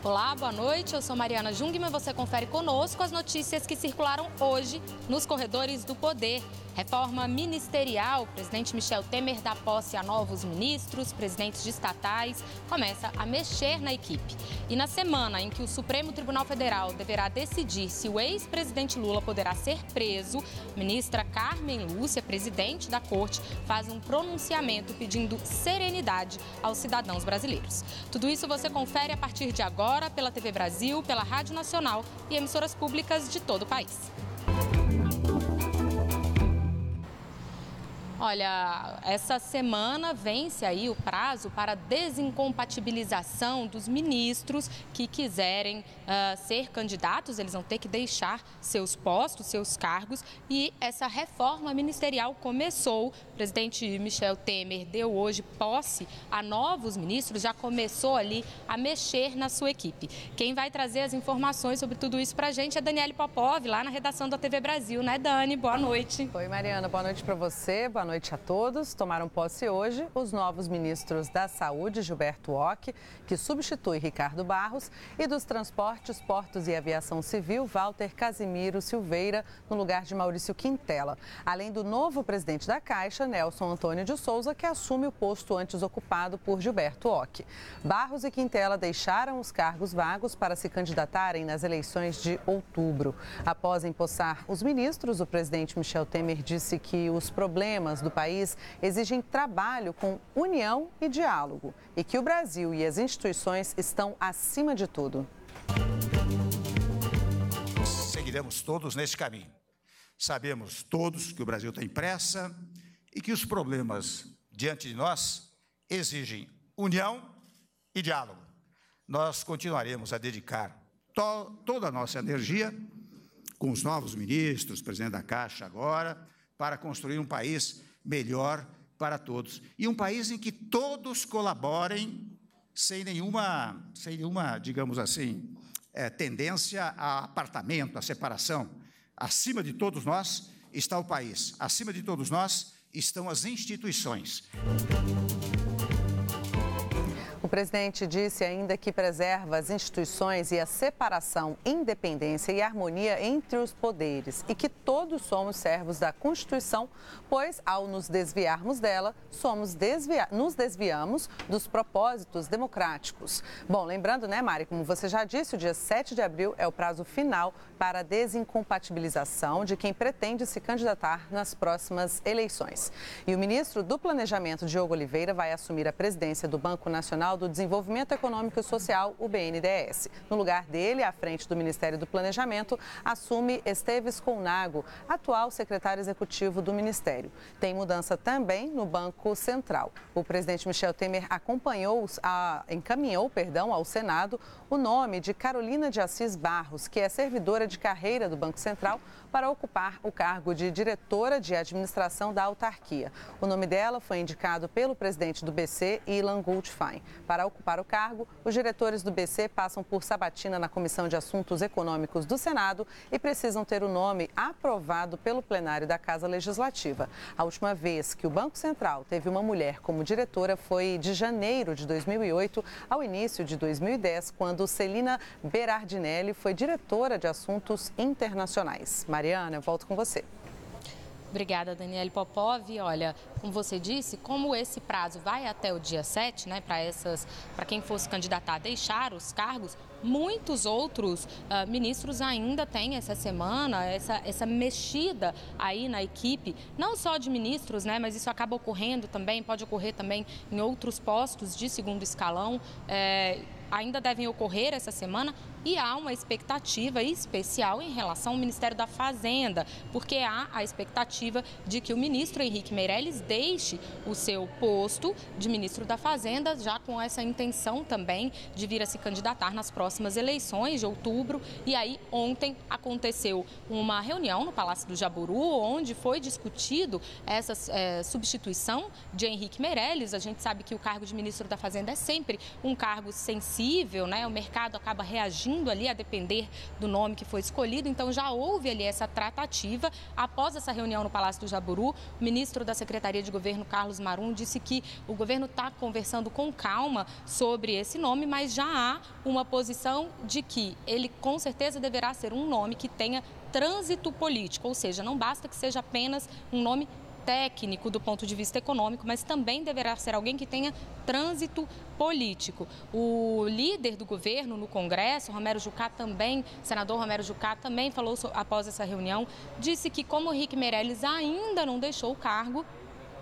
Olá, boa noite. Eu sou Mariana Jungmann e você confere conosco as notícias que circularam hoje nos corredores do poder. Reforma ministerial, o presidente Michel Temer dá posse a novos ministros, presidentes de estatais, começa a mexer na equipe. E na semana em que o Supremo Tribunal Federal deverá decidir se o ex-presidente Lula poderá ser preso, a ministra Carmen Lúcia, presidente da corte, faz um pronunciamento pedindo serenidade aos cidadãos brasileiros. Tudo isso você confere a partir de agora pela TV Brasil, pela Rádio Nacional e emissoras públicas de todo o país. Olha, essa semana vence aí o prazo para desincompatibilização dos ministros que quiserem ser candidatos. Eles vão ter que deixar seus postos, seus cargos, e essa reforma ministerial começou. O presidente Michel Temer deu hoje posse a novos ministros, já começou ali a mexer na sua equipe. Quem vai trazer as informações sobre tudo isso para a gente é Daniele Popov, lá na redação da TV Brasil, né, Dani? Boa noite. Oi, Mariana, boa noite para você, boa noite a todos. Tomaram posse hoje os novos ministros da Saúde, Gilberto Ock, que substitui Ricardo Barros, e dos Transportes, Portos e Aviação Civil, Walter Casimiro Silveira, no lugar de Maurício Quintela. Além do novo presidente da Caixa, Nelson Antônio de Souza, que assume o posto antes ocupado por Gilberto Ock. Barros e Quintela deixaram os cargos vagos para se candidatarem nas eleições de outubro. Após empossar os ministros, o presidente Michel Temer disse que os problemas do país exigem trabalho com união e diálogo e que o Brasil e as instituições estão acima de tudo. Seguiremos todos nesse caminho. Sabemos todos que o Brasil tem pressa e que os problemas diante de nós exigem união e diálogo. Nós continuaremos a dedicar toda a nossa energia com os novos ministros, presidente da Caixa agora, para construir um país melhor para todos. E um país em que todos colaborem sem nenhuma, digamos assim, tendência a apartamento, a separação. Acima de todos nós está o país. Acima de todos nós estão as instituições. O presidente disse ainda que preserva as instituições e a separação, independência e harmonia entre os poderes e que todos somos servos da Constituição, pois, ao nos desviarmos dela, nos desviamos dos propósitos democráticos. Bom, lembrando, né, Mari, como você já disse, o dia 7 de abril é o prazo final para a desincompatibilização de quem pretende se candidatar nas próximas eleições. E o ministro do Planejamento, Diogo Oliveira, vai assumir a presidência do Banco Nacional do Desenvolvimento Econômico e Social, o BNDES. No lugar dele, à frente do Ministério do Planejamento, assume Esteves Colnago, atual secretário executivo do Ministério. Tem mudança também no Banco Central. O presidente Michel Temer encaminhou ao Senado o nome de Carolina de Assis Barros, que é servidora de carreira do Banco Central, para ocupar o cargo de diretora de administração da autarquia. O nome dela foi indicado pelo presidente do BC, Ilan Goldfein. Para ocupar o cargo, os diretores do BC passam por sabatina na Comissão de Assuntos Econômicos do Senado e precisam ter o nome aprovado pelo plenário da Casa Legislativa. A última vez que o Banco Central teve uma mulher como diretora foi de janeiro de 2008 ao início de 2010, quando Celina Berardinelli foi diretora de Assuntos Internacionais. Mariana, eu volto com você. Obrigada, Daniele Popov. Olha, como você disse, como esse prazo vai até o dia 7, né, para quem fosse candidatar a deixar os cargos, muitos outros ministros ainda têm essa semana, essa mexida aí na equipe, não só de ministros, né, mas isso acaba ocorrendo também, pode ocorrer também em outros postos de segundo escalão. Ainda devem ocorrer essa semana e há uma expectativa especial em relação ao Ministério da Fazenda, porque há a expectativa de que o ministro Henrique Meirelles deixe o seu posto de ministro da Fazenda, já com essa intenção também de vir a se candidatar nas próximas eleições de outubro. E aí, ontem aconteceu uma reunião no Palácio do Jaburu, onde foi discutido essa substituição de Henrique Meirelles. A gente sabe que o cargo de ministro da Fazenda é sempre um cargo sensível, né? O mercado acaba reagindo indo ali a depender do nome que foi escolhido. Então já houve ali essa tratativa. Após essa reunião no Palácio do Jaburu, o ministro da Secretaria de Governo, Carlos Marum, disse que o governo está conversando com calma sobre esse nome, mas já há uma posição de que ele com certeza deverá ser um nome que tenha trânsito político, ou seja, não basta que seja apenas um nome técnico do ponto de vista econômico, mas também deverá ser alguém que tenha trânsito político. O líder do governo no Congresso, Romero Jucá também, senador Romero Jucá também falou após essa reunião, disse que como o Henrique Meirelles ainda não deixou o cargo,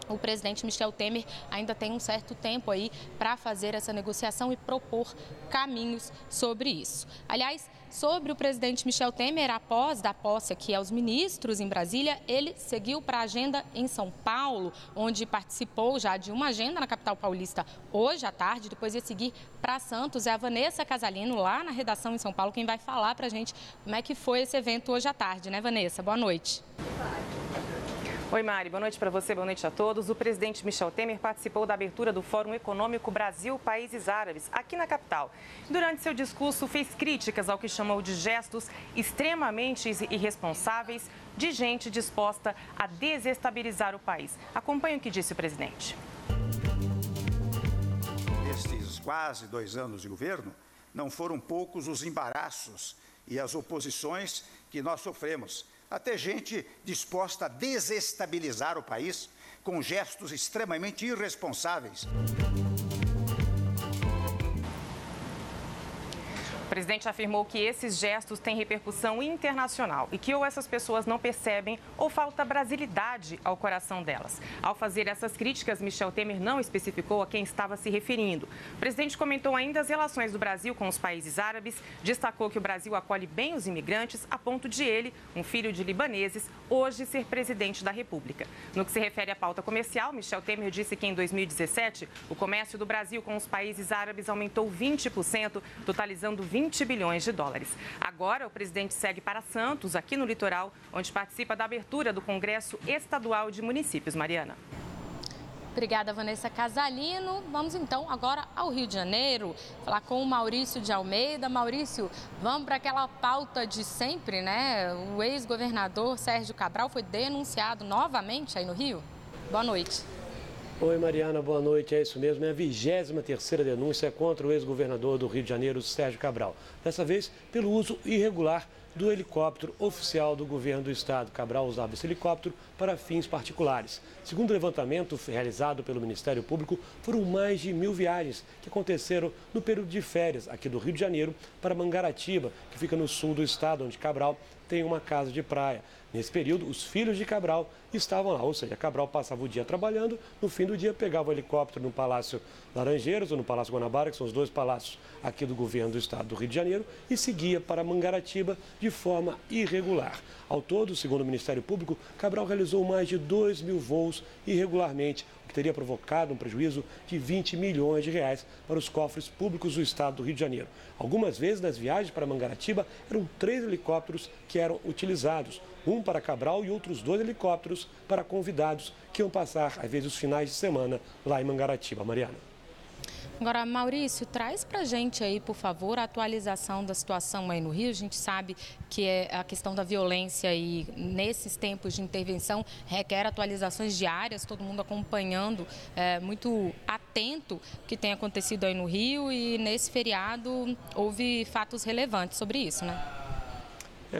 o presidente Michel Temer ainda tem um certo tempo aí para fazer essa negociação e propor caminhos sobre isso. Aliás, sobre o presidente Michel Temer, após dar posse aqui aos ministros em Brasília, ele seguiu para a agenda em São Paulo, onde participou já de uma agenda na capital paulista hoje à tarde, depois ia seguir para Santos. É a Vanessa Casalino, lá na redação em São Paulo, quem vai falar para a gente como é que foi esse evento hoje à tarde, né, Vanessa? Boa noite. Oi, Mari. Boa noite para você, boa noite a todos. O presidente Michel Temer participou da abertura do Fórum Econômico Brasil-Países Árabes, aqui na capital. Durante seu discurso, fez críticas ao que chamou de gestos extremamente irresponsáveis de gente disposta a desestabilizar o país. Acompanhe o que disse o presidente. Nestes quase 2 anos de governo, não foram poucos os embaraços e as oposições que nós sofremos. Até gente disposta a desestabilizar o país com gestos extremamente irresponsáveis. O presidente afirmou que esses gestos têm repercussão internacional e que ou essas pessoas não percebem ou falta brasilidade ao coração delas. Ao fazer essas críticas, Michel Temer não especificou a quem estava se referindo. O presidente comentou ainda as relações do Brasil com os países árabes, destacou que o Brasil acolhe bem os imigrantes, a ponto de ele, um filho de libaneses, hoje ser presidente da República. No que se refere à pauta comercial, Michel Temer disse que em 2017 o comércio do Brasil com os países árabes aumentou 20%, totalizando 20 bilhões de dólares. Agora, o presidente segue para Santos, aqui no litoral, onde participa da abertura do Congresso Estadual de Municípios. Mariana. Obrigada, Vanessa Casalino. Vamos então agora ao Rio de Janeiro, falar com o Maurício de Almeida. Maurício, vamos para aquela pauta de sempre, né? O ex-governador Sérgio Cabral foi denunciado novamente aí no Rio. Boa noite. Oi, Mariana, boa noite. É isso mesmo, é a 23ª denúncia contra o ex-governador do Rio de Janeiro, Sérgio Cabral. Dessa vez, pelo uso irregular do helicóptero oficial do governo do estado. Cabral usava esse helicóptero para fins particulares. Segundo o levantamento realizado pelo Ministério Público, foram mais de 1.000 viagens que aconteceram no período de férias aqui do Rio de Janeiro para Mangaratiba, que fica no sul do estado, onde Cabral tem uma casa de praia. Nesse período, os filhos de Cabral estavam lá, ou seja, Cabral passava o dia trabalhando, no fim do dia pegava o helicóptero no Palácio Laranjeiras ou no Palácio Guanabara, que são os 2 palácios aqui do governo do estado do Rio de Janeiro, e seguia para Mangaratiba de forma irregular. Ao todo, segundo o Ministério Público, Cabral realizou mais de 2.000 voos irregularmente, o que teria provocado um prejuízo de 20 milhões de reais para os cofres públicos do estado do Rio de Janeiro. Algumas vezes, nas viagens para Mangaratiba, eram 3 helicópteros que eram utilizados, um para Cabral e outros 2 helicópteros para convidados que iam passar, às vezes, os finais de semana lá em Mangaratiba. Mariana. Agora, Maurício, traz para a gente aí, por favor, a atualização da situação aí no Rio. A gente sabe que a questão da violência e nesses tempos de intervenção requer atualizações diárias, todo mundo acompanhando, muito atento o que tem acontecido aí no Rio, e nesse feriado houve fatos relevantes sobre isso, né?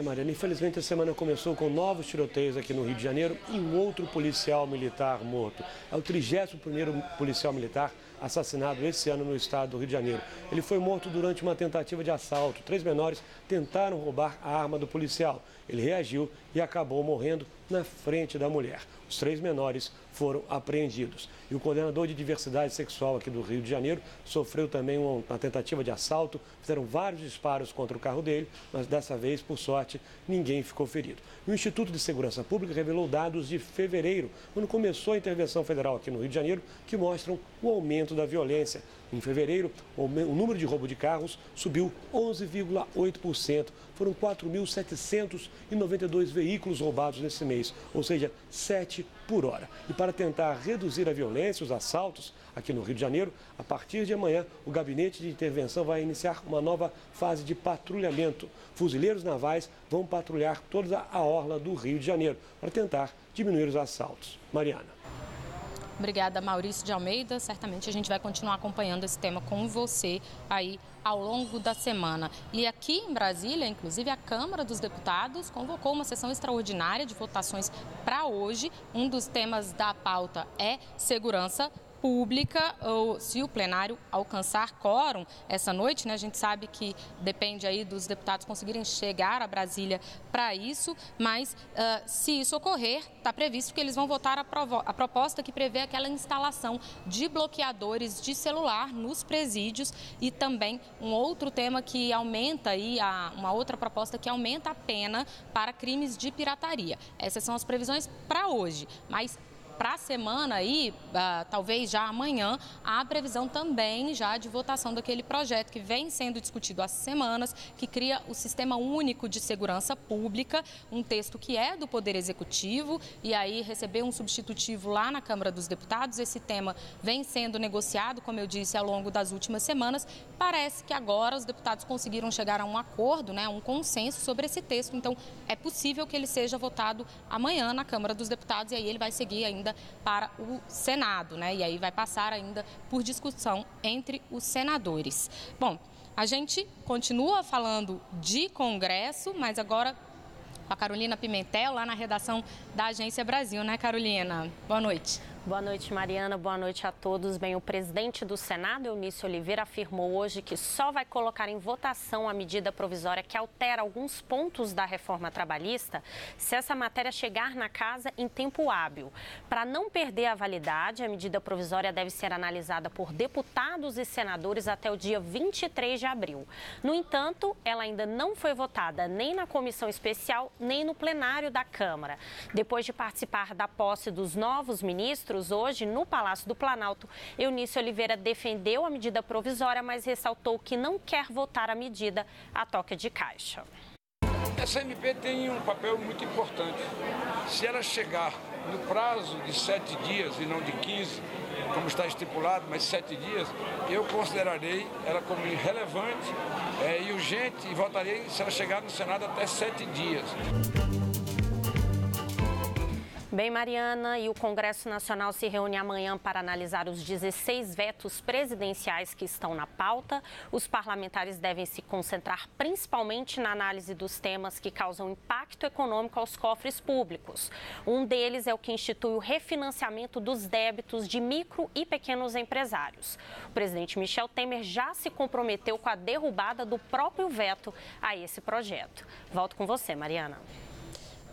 Mariana, infelizmente a semana começou com novos tiroteios aqui no Rio de Janeiro e um outro policial militar morto. É o 31º policial militar assassinado esse ano no estado do Rio de Janeiro. Ele foi morto durante uma tentativa de assalto. 3 menores tentaram roubar a arma do policial. Ele reagiu e acabou morrendo na frente da mulher. Os 3 menores foram apreendidos. E o coordenador de diversidade sexual aqui do Rio de Janeiro sofreu também uma tentativa de assalto. Fizeram vários disparos contra o carro dele, mas dessa vez, por sorte, ninguém ficou ferido. E o Instituto de Segurança Pública revelou dados de fevereiro, quando começou a intervenção federal aqui no Rio de Janeiro, que mostram o aumento da violência. Em fevereiro, o número de roubo de carros subiu 11,8%. Foram 4.792 veículos roubados nesse mês, ou seja, 7 por hora. E para tentar reduzir a violência e os assaltos aqui no Rio de Janeiro, a partir de amanhã, o Gabinete de Intervenção vai iniciar uma nova fase de patrulhamento. Fuzileiros navais vão patrulhar toda a orla do Rio de Janeiro para tentar diminuir os assaltos. Mariana. Obrigada, Maurício de Almeida. Certamente a gente vai continuar acompanhando esse tema com você aí ao longo da semana. E aqui em Brasília, inclusive, a Câmara dos Deputados convocou uma sessão extraordinária de votações para hoje. Um dos temas da pauta é segurança pública, ou se o plenário alcançar quórum essa noite, né? A gente sabe que depende aí dos deputados conseguirem chegar a Brasília para isso, mas se isso ocorrer, está previsto que eles vão votar a proposta que prevê aquela instalação de bloqueadores de celular nos presídios e também um outro tema que aumenta aí, uma outra proposta que aumenta a pena para crimes de pirataria. Essas são as previsões para hoje, mas para a semana aí, talvez já amanhã, há previsão também já de votação daquele projeto que vem sendo discutido há semanas, que cria o Sistema Único de Segurança Pública, um texto que é do Poder Executivo e aí recebeu um substitutivo lá na Câmara dos Deputados. Esse tema vem sendo negociado, como eu disse, ao longo das últimas semanas. Parece que agora os deputados conseguiram chegar a um acordo, né, um consenso sobre esse texto, então é possível que ele seja votado amanhã na Câmara dos Deputados e aí ele vai seguir ainda para o Senado, né? E aí vai passar ainda por discussão entre os senadores. Bom, a gente continua falando de Congresso, mas agora com a Carolina Pimentel, lá na redação da Agência Brasil, né, Carolina? Boa noite. Boa noite, Mariana. Boa noite a todos. Bem, o presidente do Senado, Eunício Oliveira, afirmou hoje que só vai colocar em votação a medida provisória que altera alguns pontos da reforma trabalhista se essa matéria chegar na casa em tempo hábil. Para não perder a validade, a medida provisória deve ser analisada por deputados e senadores até o dia 23 de abril. No entanto, ela ainda não foi votada nem na comissão especial, nem no plenário da Câmara. Depois de participar da posse dos novos ministros, hoje, no Palácio do Planalto, Eunício Oliveira defendeu a medida provisória, mas ressaltou que não quer votar a medida a toque de caixa. Essa MP tem um papel muito importante. Se ela chegar no prazo de 7 dias e não de 15, como está estipulado, mas 7 dias, eu considerarei ela como irrelevante e urgente e votarei se ela chegar no Senado até 7 dias. Bem, Mariana, e o Congresso Nacional se reúne amanhã para analisar os 16 vetos presidenciais que estão na pauta. Os parlamentares devem se concentrar principalmente na análise dos temas que causam impacto econômico aos cofres públicos. Um deles é o que institui o refinanciamento dos débitos de micro e pequenos empresários. O presidente Michel Temer já se comprometeu com a derrubada do próprio veto a esse projeto. Volto com você, Mariana.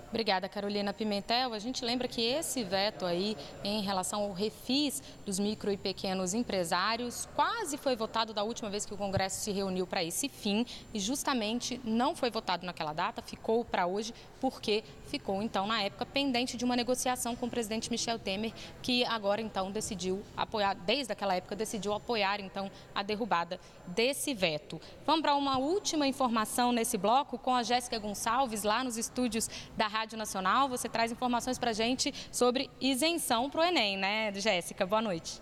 Obrigada, Carolina Pimentel. A gente lembra que esse veto aí em relação ao refis dos micro e pequenos empresários quase foi votado da última vez que o Congresso se reuniu para esse fim e justamente não foi votado naquela data, ficou para hoje porque ficou então na época pendente de uma negociação com o presidente Michel Temer, que agora então decidiu apoiar, desde aquela época decidiu apoiar então a derrubada desse veto. Vamos para uma última informação nesse bloco com a Jéssica Gonçalves lá nos estúdios da Rádio Nacional. Você traz informações para a gente sobre isenção para o Enem, né, Jéssica? Boa noite.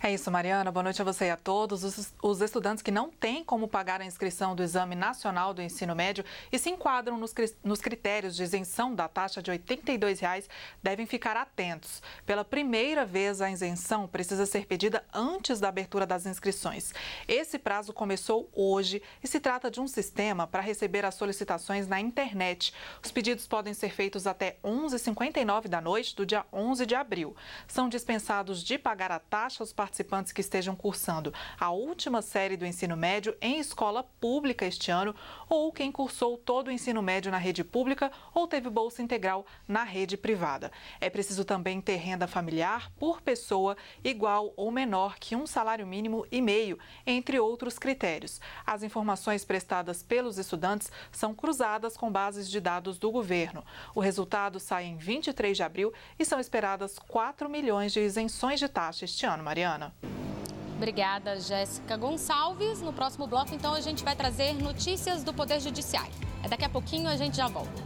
É isso, Mariana. Boa noite a você e a todos. Os estudantes que não têm como pagar a inscrição do Exame Nacional do Ensino Médio e se enquadram nos critérios de isenção da taxa de R$ 82,00 devem ficar atentos. Pela primeira vez, a isenção precisa ser pedida antes da abertura das inscrições. Esse prazo começou hoje e se trata de um sistema para receber as solicitações na internet. Os pedidos podem ser feitos até 11h59 da noite do dia 11 de abril. São dispensados de pagar a taxa os participantes que estejam cursando a última série do ensino médio em escola pública este ano ou quem cursou todo o ensino médio na rede pública ou teve bolsa integral na rede privada. É preciso também ter renda familiar por pessoa igual ou menor que um salário mínimo e meio, entre outros critérios. As informações prestadas pelos estudantes são cruzadas com bases de dados do governo. O resultado sai em 23 de abril e são esperadas 4 milhões de isenções de taxa este ano, Mariana. Obrigada, Jéssica Gonçalves. No próximo bloco, então, a gente vai trazer notícias do Poder Judiciário. Daqui a pouquinho a gente já volta.